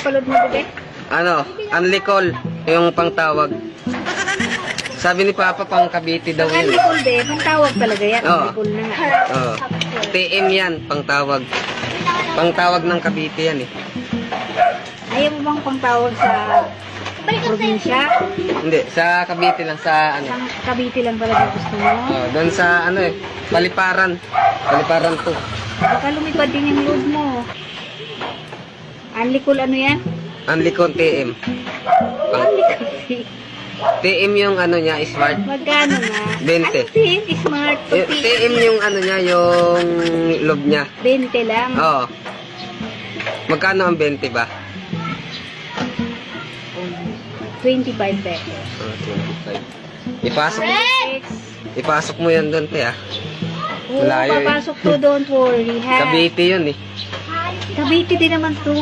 napapaload mo, bebe? Ano, Unli Call, yung pangtawag. Sabi ni Papa, pang Cavite daw Ang yun. Unlicol, be. Pantawag talaga yan. Oo. Unlicol na nga. Oo. TM yan, pangtawag. Pangtawag ng Cavite yan eh. Ayaw mo bang pangtawag sa probinsya? Hindi, sa Cavite lang, sa ano. Sa Cavite lang talaga gusto mo? Doon sa ano eh, Paliparan. Paliparan to. Baka lumipad din yung load mo. Unlicol ano yan? Unli Call TM. Unlicol. TM yung ano niya, smart. Magkano nga? 20. Ano sis? Smart. TM yung ano niya, yung loob niya. 20 lang. Oo. Magkano ang 20 ba? 25 pesos. 25. Ipasok mo yan doon, te ah. Oo, Malayo eh. papasok to, don't worry, ha? Cavite yun eh. Cavite din naman to.